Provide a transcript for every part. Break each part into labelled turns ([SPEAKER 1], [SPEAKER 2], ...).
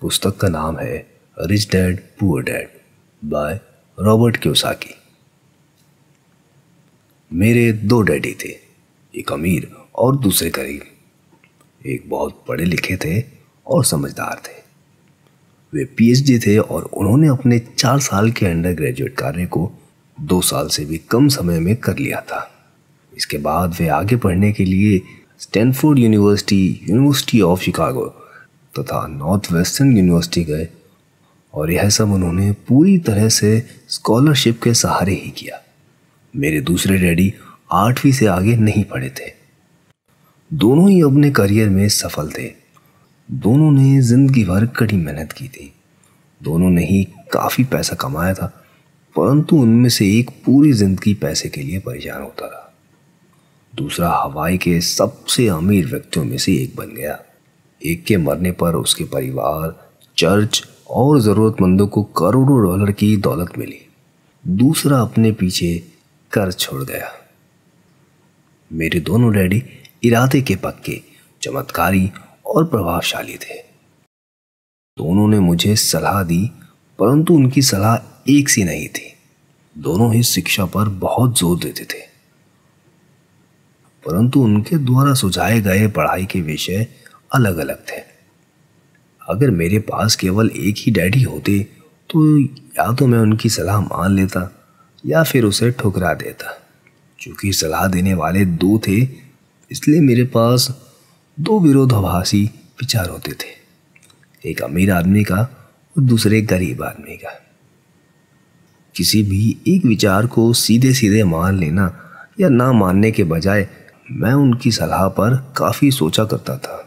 [SPEAKER 1] पुस्तक का नाम है rich dad poor dad by Robert Kiyosaki. मेरे दो डैडी थे, एक अमीर और दूसरे गरीब। एक बहुत पढ़े लिखे थे और समझदार थे। वे पीएचडी थे और उन्होंने अपने 4 साल के अंडर ग्रेजुएट कार्य को 2 साल से भी कम समय में कर लिया था। इसके बाद वे आगे पढ़ने के लिए Stanford university, university of Chicago तथा नॉर्थ वेस्टर्न यूनिवर्सिटी गए और यह सब उन्होंने पूरी तरह से स्कॉलरशिप के सहारे ही किया। मेरे दूसरे डैडी 8वीं से आगे नहीं पढ़े थे। दोनों ही अपने करियर में सफल थे। दोनों ने जिंदगी भर कड़ी मेहनत की थी। दोनों ने ही काफ़ी पैसा कमाया था, परंतु उनमें से एक पूरी जिंदगी पैसे के लिए परेशान होता रहा। दूसरा हवाई के सबसे अमीर व्यक्तियों में से एक बन गया। एक के मरने पर उसके परिवार, चर्च और ज़रूरतमंदों को करोड़ों डॉलर की दौलत मिली। दूसरा अपने पीछे कर्ज छोड़ गया। मेरे दोनों डैडी इरादे के पक्के, चमत्कारी और प्रभावशाली थे। दोनों ने मुझे सलाह दी, परंतु उनकी सलाह एक सी नहीं थी। दोनों ही शिक्षा पर बहुत जोर देते थे, परंतु उनके द्वारा सुझाए गए पढ़ाई के विषय अलग अलग थे। अगर मेरे पास केवल एक ही डैडी होते तो या तो मैं उनकी सलाह मान लेता या फिर उसे ठुकरा देता। चूंकि सलाह देने वाले 2 थे, इसलिए मेरे पास 2 विरोधाभासी विचार होते थे, एक अमीर आदमी का और दूसरे गरीब आदमी का। किसी भी एक विचार को सीधे सीधे मान लेना या ना मानने के बजाय मैं उनकी सलाह पर काफ़ी सोचा करता था,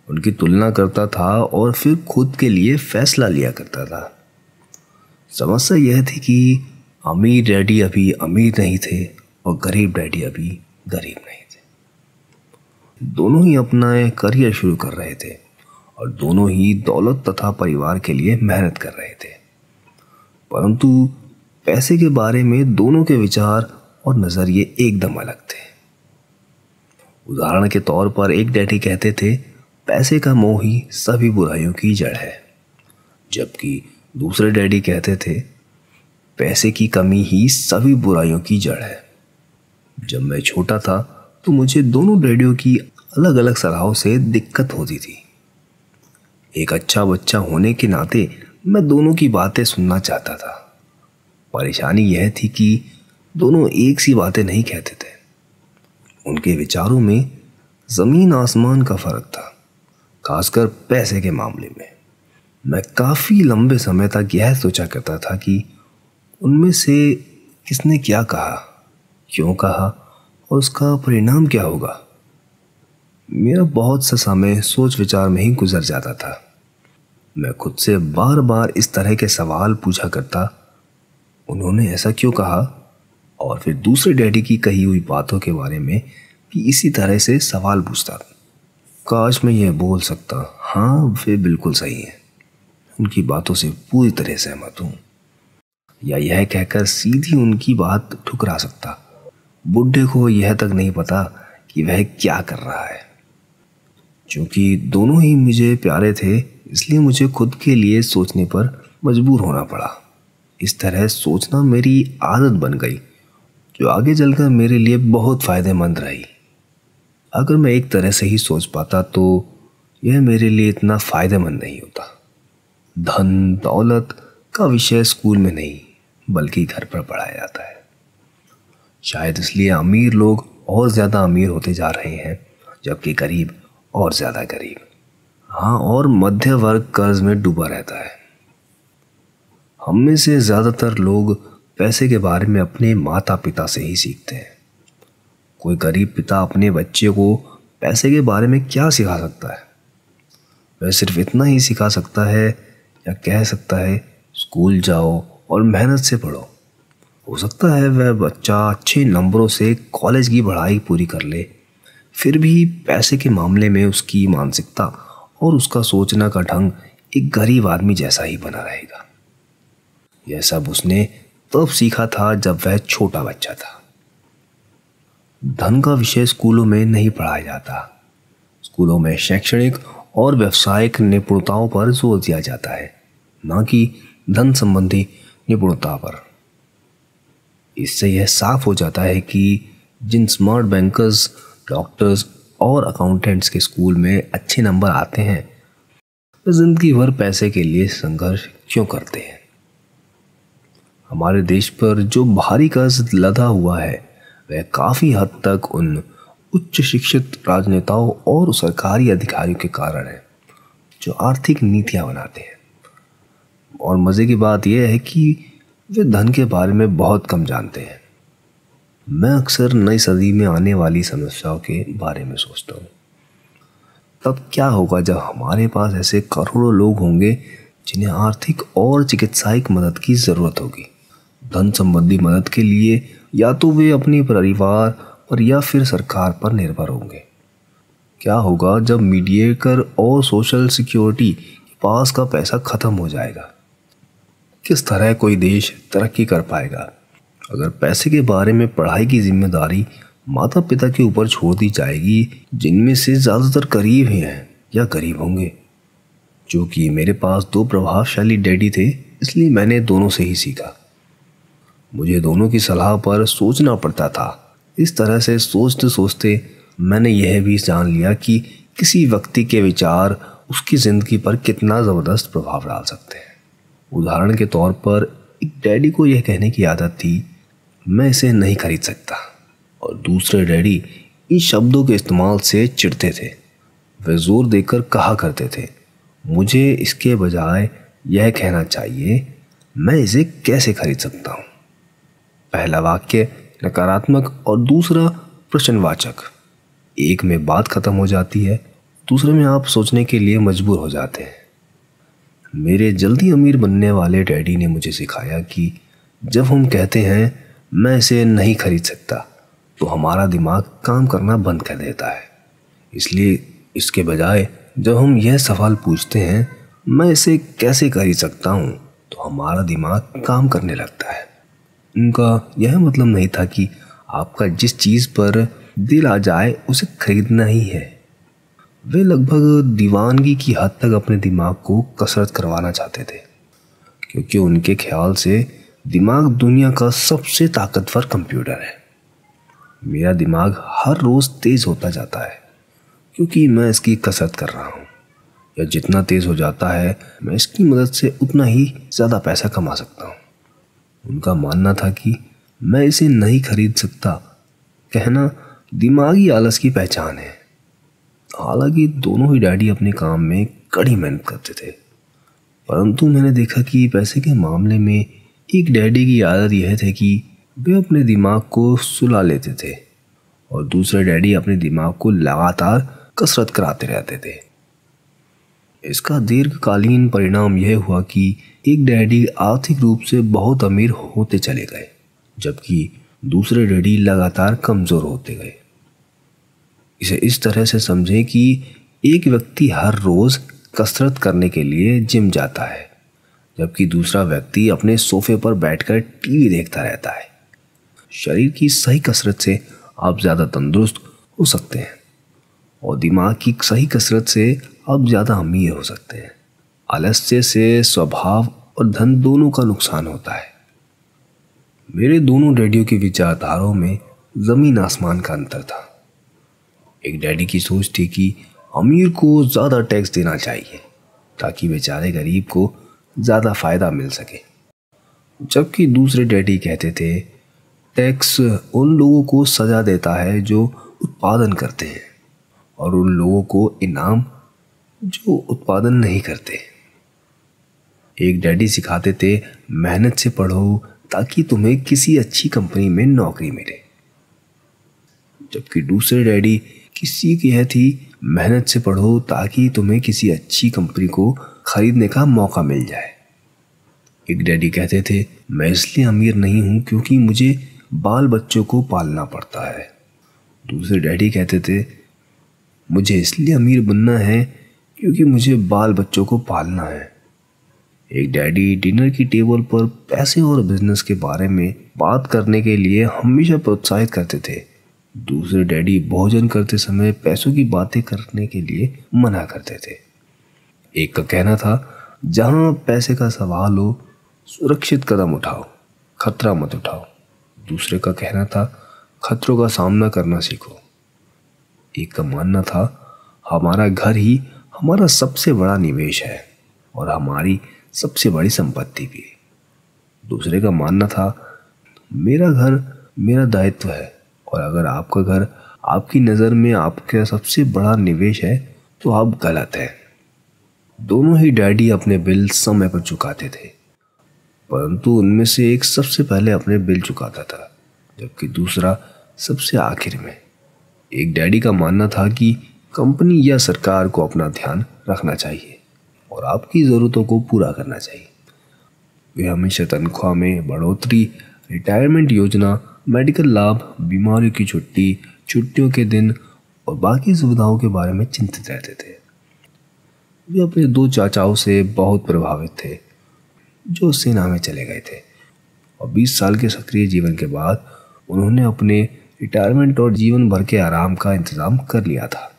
[SPEAKER 1] उनकी तुलना करता था और फिर खुद के लिए फैसला लिया करता था। समस्या यह थी कि अमीर डैडी अभी अमीर नहीं थे और गरीब डैडी अभी गरीब नहीं थे। दोनों ही अपना करियर शुरू कर रहे थे और दोनों ही दौलत तथा परिवार के लिए मेहनत कर रहे थे, परंतु पैसे के बारे में दोनों के विचार और नज़रिए एकदम अलग थे। उदाहरण के तौर पर एक डैडी कहते थे पैसे का मोह ही सभी बुराइयों की जड़ है, जबकि दूसरे डैडी कहते थे पैसे की कमी ही सभी बुराइयों की जड़ है। जब मैं छोटा था तो मुझे दोनों डैडियों की अलग अलग सलाहों से दिक्कत होती थी। एक अच्छा बच्चा होने के नाते मैं दोनों की बातें सुनना चाहता था। परेशानी यह थी कि दोनों एक सी बातें नहीं कहते थे। उनके विचारों में ज़मीन आसमान का फर्क था, खासकर पैसे के मामले में। मैं काफ़ी लंबे समय तक यह सोचा करता था कि उनमें से किसने क्या कहा, क्यों कहा और उसका परिणाम क्या होगा। मेरा बहुत सा समय सोच विचार में ही गुजर जाता था। मैं खुद से बार बार इस तरह के सवाल पूछा करता, उन्होंने ऐसा क्यों कहा, और फिर दूसरे डैडी की कही हुई बातों के बारे में भी इसी तरह से सवाल पूछता। काश मैं यह बोल सकता, हाँ वे बिल्कुल सही हैं, उनकी बातों से पूरी तरह सहमत हूँ, या यह कहकर सीधी उनकी बात ठुकरा सकता, बुढ़े को यह तक नहीं पता कि वह क्या कर रहा है। क्योंकि दोनों ही मुझे प्यारे थे, इसलिए मुझे खुद के लिए सोचने पर मजबूर होना पड़ा। इस तरह सोचना मेरी आदत बन गई, जो आगे चलकर मेरे लिए बहुत फ़ायदेमंद रही। अगर मैं एक तरह से ही सोच पाता तो यह मेरे लिए इतना फ़ायदेमंद नहीं होता। धन दौलत का विषय स्कूल में नहीं बल्कि घर पर पढ़ाया जाता है। शायद इसलिए अमीर लोग और ज़्यादा अमीर होते जा रहे हैं, जबकि गरीब और ज़्यादा गरीब। हाँ, और मध्य वर्ग कर्ज में डूबा रहता है। हम में से ज़्यादातर लोग पैसे के बारे में अपने माता पिता से ही सीखते हैं। कोई गरीब पिता अपने बच्चे को पैसे के बारे में क्या सिखा सकता है? वह सिर्फ इतना ही सिखा सकता है या कह सकता है स्कूल जाओ और मेहनत से पढ़ो। हो सकता है वह बच्चा अच्छे नंबरों से कॉलेज की पढ़ाई पूरी कर ले, फिर भी पैसे के मामले में उसकी मानसिकता और उसका सोचना का ढंग एक गरीब आदमी जैसा ही बना रहेगा। यह सब उसने तब सीखा था जब वह छोटा बच्चा था। धन का विषय स्कूलों में नहीं पढ़ाया जाता। स्कूलों में शैक्षणिक और व्यावसायिक निपुणताओं पर जोर दिया जाता है, न कि धन संबंधी निपुणता पर। इससे यह साफ हो जाता है कि जिन स्मार्ट बैंकर्स, डॉक्टर्स और अकाउंटेंट्स के स्कूल में अच्छे नंबर आते हैं, वे जिंदगी भर पैसे के लिए संघर्ष क्यों करते हैं। हमारे देश पर जो भारी कर्ज लदा हुआ है वह काफ़ी हद तक उन उच्च शिक्षित राजनेताओं और सरकारी अधिकारियों के कारण है जो आर्थिक नीतियां बनाते हैं। और मज़े की बात यह है कि वे धन के बारे में बहुत कम जानते हैं। मैं अक्सर नई सदी में आने वाली समस्याओं के बारे में सोचता हूँ। तब क्या होगा जब हमारे पास ऐसे करोड़ों लोग होंगे जिन्हें आर्थिक और चिकित्सायिक मदद की ज़रूरत होगी। धन संबंधी मदद के लिए या तो वे अपने परिवार पर या फिर सरकार पर निर्भर होंगे। क्या होगा जब मीडिएटर और सोशल सिक्योरिटी के पास का पैसा खत्म हो जाएगा। किस तरह कोई देश तरक्की कर पाएगा अगर पैसे के बारे में पढ़ाई की जिम्मेदारी माता पिता के ऊपर छोड़ दी जाएगी, जिनमें से ज़्यादातर करीब ही हैं या गरीब होंगे। जो कि मेरे पास 2 प्रभावशाली डैडी थे, इसलिए मैंने दोनों से ही सीखा। मुझे दोनों की सलाह पर सोचना पड़ता था। इस तरह से सोचते सोचते मैंने यह भी जान लिया कि किसी व्यक्ति के विचार उसकी ज़िंदगी पर कितना ज़बरदस्त प्रभाव डाल सकते हैं। उदाहरण के तौर पर एक डैडी को यह कहने की आदत थी, मैं इसे नहीं खरीद सकता, और दूसरे डैडी इन शब्दों के इस्तेमाल से चिढ़ते थे। वे जोर देकर कहा करते थे, मुझे इसके बजाय यह कहना चाहिए, मैं इसे कैसे खरीद सकता हूँ। पहला वाक्य नकारात्मक और दूसरा प्रश्नवाचक। एक में बात खत्म हो जाती है, दूसरे में आप सोचने के लिए मजबूर हो जाते हैं। मेरे जल्दी अमीर बनने वाले डैडी ने मुझे सिखाया कि जब हम कहते हैं मैं इसे नहीं खरीद सकता, तो हमारा दिमाग काम करना बंद कर देता है। इसलिए इसके बजाय जब हम यह सवाल पूछते हैं मैं इसे कैसे खरीद सकता हूँ, तो हमारा दिमाग काम करने लगता है। उनका यह मतलब नहीं था कि आपका जिस चीज़ पर दिल आ जाए उसे खरीदना ही है। वे लगभग दीवानगी की हद तक अपने दिमाग को कसरत करवाना चाहते थे, क्योंकि उनके ख्याल से दिमाग दुनिया का सबसे ताकतवर कंप्यूटर है। मेरा दिमाग हर रोज़ तेज़ होता जाता है क्योंकि मैं इसकी कसरत कर रहा हूँ, या जितना तेज़ हो जाता है मैं इसकी मदद से उतना ही ज़्यादा पैसा कमा सकता हूँ। उनका मानना था कि मैं इसे नहीं खरीद सकता कहना दिमागी आलस की पहचान है। हालांकि दोनों ही डैडी अपने काम में कड़ी मेहनत करते थे, परंतु मैंने देखा कि पैसे के मामले में एक डैडी की आदत यह थी कि वे अपने दिमाग को सुला लेते थे और दूसरे डैडी अपने दिमाग को लगातार कसरत कराते रहते थे। इसका दीर्घकालीन परिणाम यह हुआ कि एक डैडी आर्थिक रूप से बहुत अमीर होते चले गए, जबकि दूसरे डैडी लगातार कमज़ोर होते गए। इसे इस तरह से समझें कि एक व्यक्ति हर रोज़ कसरत करने के लिए जिम जाता है, जबकि दूसरा व्यक्ति अपने सोफे पर बैठकर टीवी देखता रहता है। शरीर की सही कसरत से आप ज़्यादा तंदुरुस्त हो सकते हैं और दिमाग की सही कसरत से आप ज़्यादा अमीर हो सकते हैं। आलस्य से स्वभाव और धन दोनों का नुकसान होता है। मेरे दोनों डैडियों की विचारधाराओं में ज़मीन आसमान का अंतर था। एक डैडी की सोच थी कि अमीर को ज़्यादा टैक्स देना चाहिए ताकि बेचारे गरीब को ज़्यादा फ़ायदा मिल सके, जबकि दूसरे डैडी कहते थे टैक्स उन लोगों को सज़ा देता है जो उत्पादन करते हैं और उन लोगों को इनाम जो उत्पादन नहीं करते। एक डैडी सिखाते थे मेहनत से पढ़ो ताकि तुम्हें किसी अच्छी कंपनी में नौकरी मिले, जबकि दूसरे डैडी किसी की यह थी मेहनत से पढ़ो ताकि तुम्हें किसी अच्छी कंपनी को खरीदने का मौका मिल जाए। एक डैडी कहते थे मैं इसलिए अमीर नहीं हूँ क्योंकि मुझे बाल बच्चों को पालना पड़ता है। दूसरे डैडी कहते थे मुझे इसलिए अमीर बनना है क्योंकि मुझे बाल बच्चों को पालना है। एक डैडी डिनर की टेबल पर पैसे और बिजनेस के बारे में बात करने के लिए हमेशा प्रोत्साहित करते थे, दूसरे डैडी भोजन करते समय पैसों की बातें करने के लिए मना करते थे। एक का कहना था, जहां पैसे का सवाल हो सुरक्षित कदम उठाओ, खतरा मत उठाओ। दूसरे का कहना था, खतरों का सामना करना सीखो। एक का मानना था, हमारा घर ही हमारा सबसे बड़ा निवेश है और हमारी सबसे बड़ी संपत्ति भी। दूसरे का मानना था, मेरा घर मेरा दायित्व है और अगर आपका घर आपकी नज़र में आपका सबसे बड़ा निवेश है तो आप गलत हैं। दोनों ही डैडी अपने बिल समय पर चुकाते थे, परंतु उनमें से एक सबसे पहले अपने बिल चुकाता था जबकि दूसरा सबसे आखिर में। एक डैडी का मानना था कि कंपनी या सरकार को अपना ध्यान रखना चाहिए और आपकी ज़रूरतों को पूरा करना चाहिए। वे हमेशा तनख्वाह में बढ़ोतरी, रिटायरमेंट योजना, मेडिकल लाभ, बीमारियों की छुट्टी, छुट्टियों के दिन और बाकी सुविधाओं के बारे में चिंतित रहते थे। वे अपने 2 चाचाओं से बहुत प्रभावित थे जो सेना में चले गए थे और 20 साल के सक्रिय जीवन के बाद उन्होंने अपने रिटायरमेंट और जीवन भर के आराम का इंतजाम कर लिया था।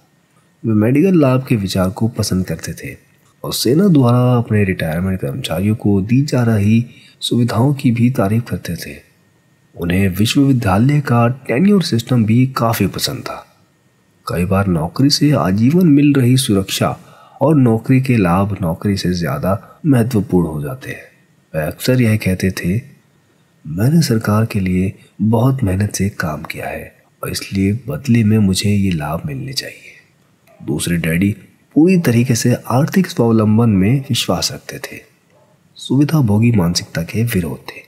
[SPEAKER 1] वे मेडिकल लाभ के विचार को पसंद करते थे और सेना द्वारा अपने रिटायरमेंट कर्मचारियों को दी जा रही सुविधाओं की भी तारीफ करते थे। उन्हें विश्वविद्यालय का टेन्योर सिस्टम भी काफ़ी पसंद था। कई बार नौकरी से आजीवन मिल रही सुरक्षा और नौकरी के लाभ नौकरी से ज़्यादा महत्वपूर्ण हो जाते हैं। वह अक्सर यह कहते थे, मैंने सरकार के लिए बहुत मेहनत से काम किया है और इसलिए बदले में मुझे ये लाभ मिलने चाहिए। दूसरे डैडी पूरी तरीके से आर्थिक स्वावलंबन में विश्वास रखते थे, सुविधा भोगी मानसिकता के विरोध थे।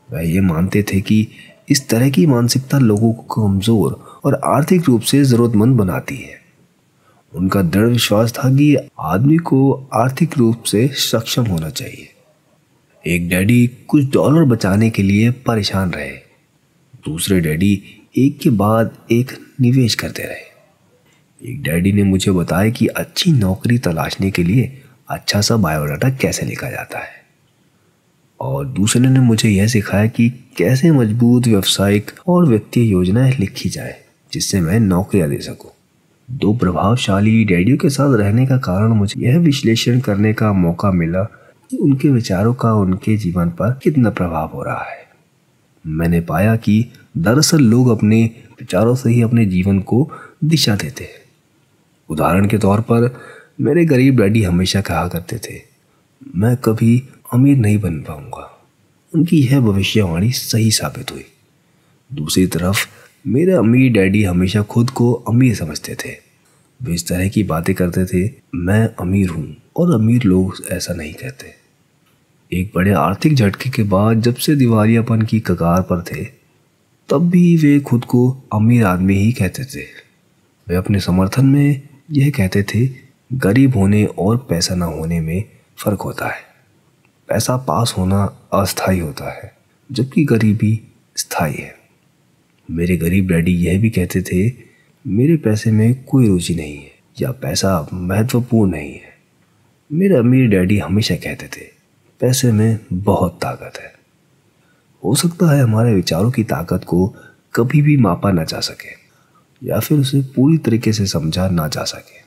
[SPEAKER 1] वह ये मानते थे कि इस तरह की मानसिकता लोगों को कमज़ोर और आर्थिक रूप से ज़रूरतमंद बनाती है। उनका दृढ़ विश्वास था कि आदमी को आर्थिक रूप से सक्षम होना चाहिए। एक डैडी कुछ डॉलर बचाने के लिए परेशान रहे। दूसरे डैडी एक के बाद एक निवेश करते रहे। एक डैडी ने मुझे बताया कि अच्छी नौकरी तलाशने के लिए अच्छा सा बायोडाटा कैसे लिखा जाता है और दूसरे ने मुझे यह सिखाया कि कैसे मजबूत व्यावसायिक और वित्तीय योजनाएं लिखी जाए जिससे मैं नौकरियां दे सकूं। 2 प्रभावशाली डैडियों के साथ रहने का कारण मुझे यह विश्लेषण करने का मौका मिला कि उनके विचारों का उनके जीवन पर कितना प्रभाव हो रहा है। मैंने पाया कि दरअसल लोग अपने विचारों से ही अपने जीवन को दिशा देते हैं। उदाहरण के तौर पर मेरे गरीब डैडी हमेशा कहा करते थे, मैं कभी अमीर नहीं बन पाऊंगा। उनकी यह भविष्यवाणी सही साबित हुई। दूसरी तरफ मेरे अमीर डैडी हमेशा खुद को अमीर समझते थे। वे इस तरह की बातें करते थे, मैं अमीर हूँ और अमीर लोग ऐसा नहीं कहते। एक बड़े आर्थिक झटके के बाद जब से दिवालियापन की कगार पर थे तब भी वे खुद को अमीर आदमी ही कहते थे। वे अपने समर्थन में यह कहते थे, गरीब होने और पैसा ना होने में फ़र्क होता है। पैसा पास होना अस्थायी होता है जबकि गरीबी स्थायी है। मेरे गरीब डैडी यह भी कहते थे, मेरे पैसे में कोई रुचि नहीं है या पैसा महत्वपूर्ण नहीं है। मेरे अमीर डैडी हमेशा कहते थे, पैसे में बहुत ताकत है। हो सकता है हमारे विचारों की ताकत को कभी भी मापा ना जा सके या फिर उसे पूरी तरीके से समझा ना जा सके।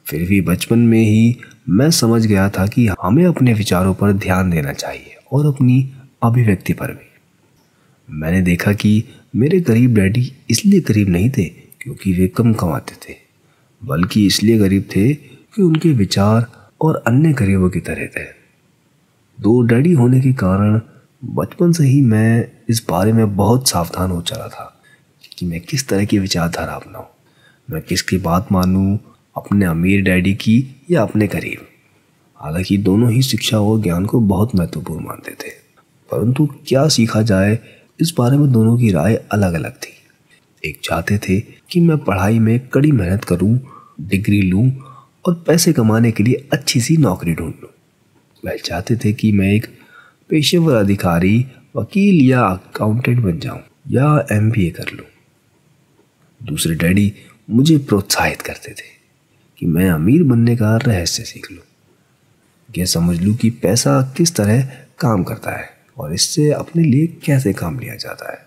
[SPEAKER 1] फिर भी बचपन में ही मैं समझ गया था कि हमें अपने विचारों पर ध्यान देना चाहिए और अपनी अभिव्यक्ति पर भी। मैंने देखा कि मेरे गरीब डैडी इसलिए गरीब नहीं थे क्योंकि वे कम कमाते थे, बल्कि इसलिए गरीब थे कि उनके विचार और अन्य गरीबों की तरह थे। 2 डैडी होने के कारण बचपन से ही मैं इस बारे में बहुत सावधान हो चला था कि मैं किस तरह की विचारधारा अपनाऊं, मैं किसकी बात मानूं, अपने अमीर डैडी की या अपने गरीब। हालांकि दोनों ही शिक्षा और ज्ञान को बहुत महत्वपूर्ण मानते थे, परंतु क्या सीखा जाए इस बारे में दोनों की राय अलग अलग थी। एक चाहते थे कि मैं पढ़ाई में कड़ी मेहनत करूं, डिग्री लूं और पैसे कमाने के लिए अच्छी सी नौकरी ढूंढ लूं। वह चाहते थे कि मैं एक पेशेवर अधिकारी, वकील या अकाउंटेंट बन जाऊं या MBA कर लूं। दूसरे डैडी मुझे प्रोत्साहित करते थे कि मैं अमीर बनने का रहस्य सीख लूं, यह समझ लूं कि पैसा किस तरह काम करता है और इससे अपने लिए कैसे काम लिया जाता है।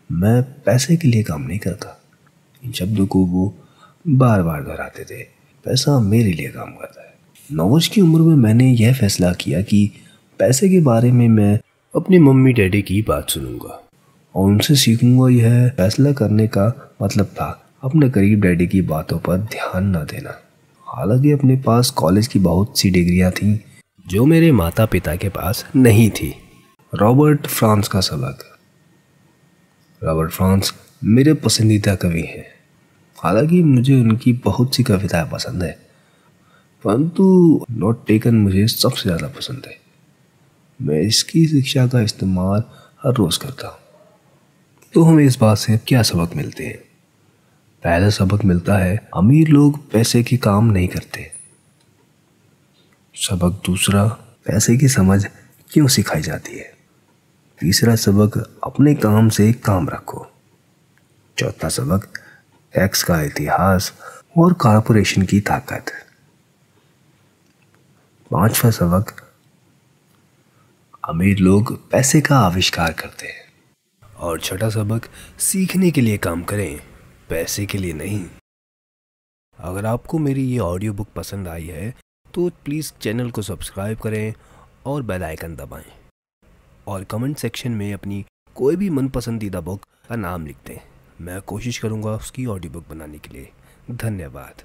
[SPEAKER 1] मैं पैसे के लिए काम नहीं करता। इन शब्दों को वो बार बार दोहराते थे। पैसा मेरे लिए काम करता है। 9 वर्ष की उम्र में मैंने यह फैसला किया कि पैसे के बारे में मैं अपनी मम्मी डैडी की बात सुनूंगा और उनसे सीखूंगा। यह फैसला करने का मतलब था अपने गरीब डैडी की बातों पर ध्यान न देना। हालांकि अपने पास कॉलेज की बहुत सी डिग्रियां थीं जो मेरे माता पिता के पास नहीं थी। रॉबर्ट फ्रांस का सबक। रॉबर्ट फ्रांस मेरे पसंदीदा कवि हैं। हालांकि मुझे उनकी बहुत सी कविताएं पसंद है, परंतु नॉट टेकन मुझे सबसे ज़्यादा पसंद है। मैं इसकी शिक्षा का इस्तेमाल हर रोज़ करता हूँ। तो हमें इस बात से क्या सबक मिलते हैं? पहला सबक मिलता है, अमीर लोग पैसे के काम नहीं करते। सबक दूसरा, पैसे की समझ क्यों सिखाई जाती है। तीसरा सबक, अपने काम से काम रखो। चौथा सबक, टैक्स का इतिहास और कॉरपोरेशन की ताकत। पांचवा सबक, अमीर लोग पैसे का आविष्कार करते हैं। और छठा सबक, सीखने के लिए काम करें, पैसे के लिए नहीं। अगर आपको मेरी ये ऑडियो बुक पसंद आई है तो प्लीज़ चैनल को सब्सक्राइब करें और बेल आइकन दबाएं और कमेंट सेक्शन में अपनी कोई भी मनपसंदीदा बुक का नाम लिख दें। मैं कोशिश करूँगा उसकी ऑडियो बुक बनाने के लिए। धन्यवाद।